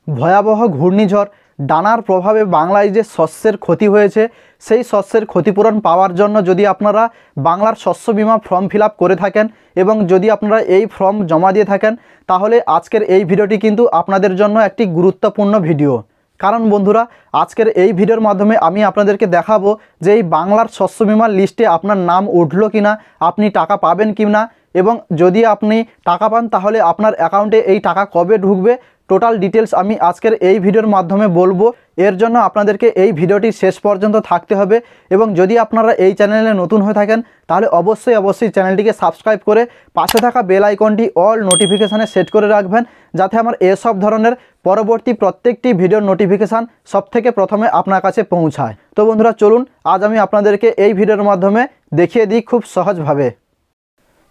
ভয়াবহ ঘূর্ণিঝড় ডানার প্রভাবে বাংলায় যে শস্যের ক্ষতি হয়েছে সেই শস্যের ক্ষতিপূরণ পাওয়ার জন্য যদি আপনারা বাংলার শস্য বিমা ফর্ম ফিল আপ করে থাকেন এবং যদি আপনারা এই ফর্ম জমা দিয়ে থাকেন তাহলে আজকের এই ভিডিওটি কিন্তু আপনাদের জন্য একটি গুরুত্বপূর্ণ ভিডিও। কারণ বন্ধুরা, আজকের এই ভিডিওর মাধ্যমে আমি আপনাদেরকে দেখাবো যে এই বাংলার শস্য বিমার লিস্টে আপনার নাম উঠলো কিনা, আপনি টাকা পাবেন কি না, এবং যদি আপনি টাকা পান তাহলে আপনার অ্যাকাউন্টে এই টাকা কবে ঢুকবে, টোটাল ডিটেলস আমি আজকের এই ভিডিওর মাধ্যমে বলবো। এর জন্য আপনাদেরকে এই ভিডিওটি শেষ পর্যন্ত থাকতে হবে এবং যদি আপনারা এই চ্যানেলে নতুন হয়ে থাকেন তাহলে অবশ্যই চ্যানেলটিকে সাবস্ক্রাইব করে পাশে থাকা বেল আইকনটি অল নোটিফিকেশানে সেট করে রাখবেন, যাতে আমার এসব ধরনের পরবর্তী প্রত্যেকটি ভিডিওর নোটিফিকেশান সবথেকে প্রথমে আপনার কাছে পৌঁছায়। তো বন্ধুরা চলুন আজ আমি আপনাদেরকে এই ভিডিওর মাধ্যমে দেখিয়ে দিই খুব সহজভাবে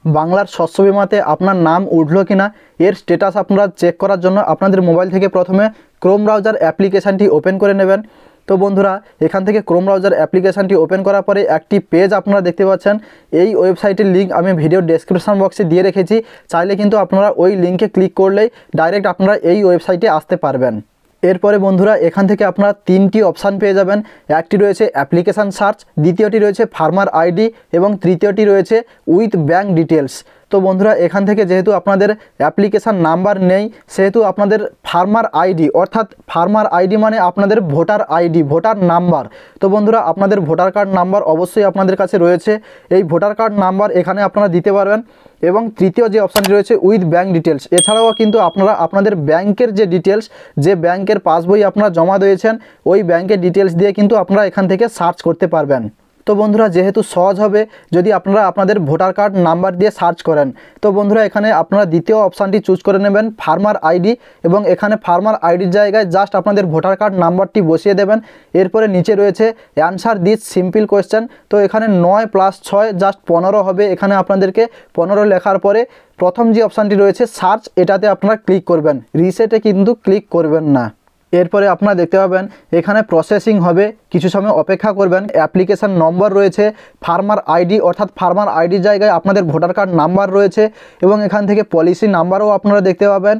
বাংলার শস্য বিমাতে আপনার নাম উঠলো কিনা এর স্ট্যাটাস আপনারা চেক করার জন্য আপনাদের মোবাইল থেকে প্রথমে ক্রোম ব্রাউজার অ্যাপ্লিকেশানটি ওপেন করে নেবেন। তো বন্ধুরা, এখান থেকে ক্রোম ব্রাউজার অ্যাপ্লিকেশানটি ওপেন করার পরে একটি পেজ আপনারা দেখতে পাচ্ছেন। এই ওয়েবসাইটের লিঙ্ক আমি ভিডিও ডেসক্রিপশন বক্সে দিয়ে রেখেছি, চাইলে কিন্তু আপনারা ওই লিঙ্কে ক্লিক করলেই ডাইরেক্ট আপনারা এই ওয়েবসাইটে আসতে পারবেন। এরপরে বন্ধুরা, এখান থেকে আপনারা তিনটি অপশান পেয়ে যাবেন। একটি রয়েছে অ্যাপ্লিকেশান সার্চ, দ্বিতীয়টি রয়েছে ফার্মার আইডি এবং তৃতীয়টি রয়েছে উইথ ব্যাঙ্ক ডিটেলস। তো বন্ধুরা, এখান থেকে যেহেতু আপনাদের অ্যাপ্লিকেশান নাম্বার নেই সেহেতু আপনাদের ফার্মার আইডি, অর্থাৎ ফার্মার আইডি মানে আপনাদের ভোটার আইডি, ভোটার নাম্বার। তো বন্ধুরা, আপনাদের ভোটার কার্ড নাম্বার অবশ্যই আপনাদের কাছে রয়েছে, এই ভোটার কার্ড নাম্বার এখানে আপনারা দিতে পারবেন। এবং তৃতীয় যে অপশানটি রয়েছে উইথ ব্যাঙ্ক ডিটেলস, এছাড়াও কিন্তু আপনারা আপনাদের ব্যাংকের যে ডিটেলস, যে ব্যাংকের পাসবই আপনারা জমা দিয়েছেন ওই ব্যাংকের ডিটেলস দিয়ে কিন্তু আপনারা এখান থেকে সার্চ করতে পারবেন। তো বন্ধুরা, যেহেতু সহজ হবে যদি আপনারা আপনাদের ভোটার কার্ড নাম্বার দিয়ে সার্চ করেন। তো বন্ধুরা, এখানে আপনারা দ্বিতীয় অপশানটি চুজ করে নেবেন ফার্মার আইডি, এবং এখানে ফার্মার আইডির জায়গায় জাস্ট আপনাদের ভোটার কার্ড নাম্বারটি বসিয়ে দেবেন। এরপরে নিচে রয়েছে অ্যানসার দিস সিম্পল কোয়েশ্চেন, তো এখানে 9 + 6 জাস্ট 15 হবে। এখানে আপনাদেরকে 15 লেখার পরে প্রথম যে অপশানটি রয়েছে সার্চ, এটাতে আপনারা ক্লিক করবেন, রিসেটে কিন্তু ক্লিক করবেন না। এরপরে আপনারা দেখতে পাবেন এখানে প্রসেসিং হবে, কিছু সময় অপেক্ষা করবেন। অ্যাপ্লিকেশান নম্বর রয়েছে, ফার্মার আইডি অর্থাৎ ফার্মার আইডির জায়গায় আপনাদের ভোটার কার্ড নাম্বার রয়েছে, এবং এখান থেকে পলিসি নাম্বারও আপনারা দেখতে পাবেন,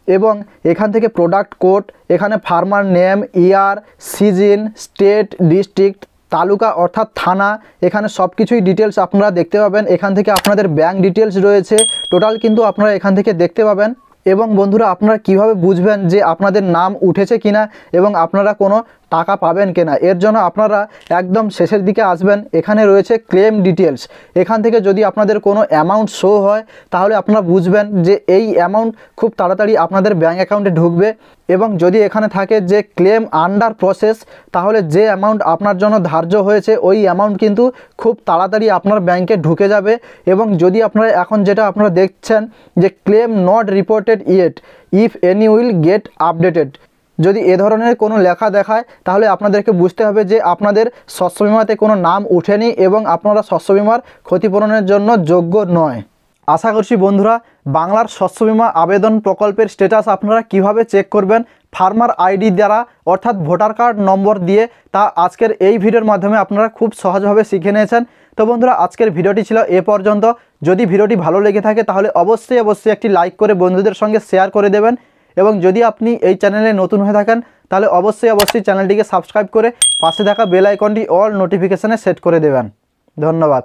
এবং এখান থেকে প্রোডাক্ট কোড, এখানে ফার্মার নেম, ইয়ার, সিজন, স্টেট, ডিস্ট্রিক্ট, তালুকা অর্থাৎ থানা, এখানে সব কিছুই ডিটেলস আপনারা দেখতে পাবেন। এখান থেকে আপনাদের ব্যাঙ্ক ডিটেলস রয়েছে, টোটাল কিন্তু আপনারা এখান থেকে দেখতে পাবেন। এবং বন্ধুরা, আপনারা কিভাবে বুঝবেন যে আপনাদের নাম উঠেছে কিনা এবং আপনারা কোনো টাকা পাবেন কিনা, এর জন্য আপনারা একদম শেষের দিকে আসবেন। এখানে রয়েছে ক্লেম ডিটেলস, এখান থেকে যদি আপনাদের কোনো অ্যামাউন্ট শো হয় তাহলে আপনারা বুঝবেন যে এই অ্যামাউন্ট খুব তাড়াতাড়ি আপনাদের ব্যাঙ্ক অ্যাকাউন্টে ঢুকবে। এবং যদি এখানে থাকে যে ক্লেম আন্ডার প্রসেস, তাহলে যে অ্যামাউন্ট আপনার জন্য ধার্য হয়েছে ওই অ্যামাউন্ট কিন্তু খুব তাড়াতাড়ি আপনার ব্যাঙ্কে ঢুকে যাবে। এবং যদি আপনারা এখন যেটা আপনারা দেখছেন যে claim not reported yet, if any will get updated, যদি এ ধরনের কোনো লেখা দেখায় তাহলে আপনাদেরকে বুঝতে হবে যে আপনাদের শস্য বিমাতে কোনো নাম উঠেনি এবং আপনারা শস্য বিমার ক্ষতিপূরণের জন্য যোগ্য নয়। আশা করছি বন্ধুরা, বাংলার শস্য বিমা আবেদন প্রকল্পের স্ট্যাটাস আপনারা কিভাবে চেক করবেন ফার্মার আইডি দ্বারা অর্থাৎ ভোটার কার্ড নম্বর দিয়ে, তা আজকের এই ভিডিওর মাধ্যমে আপনারা খুব সহজভাবে শিখে নিয়েছেন। তো বন্ধুরা, আজকের ভিডিওটি ছিল এ পর্যন্ত। যদি ভিডিওটি ভালো লেগে থাকে তাহলে অবশ্যই একটি লাইক করে বন্ধুদের সঙ্গে শেয়ার করে দেবেন, এবং যদি আপনি এই চ্যানেলে নতুন হয়ে থাকেন তাহলে অবশ্যই চ্যানেলটিকে সাবস্ক্রাইব করে পাশে থাকা বেল আইকনটি অল নোটিফিকেশানে সেট করে দেবেন। ধন্যবাদ।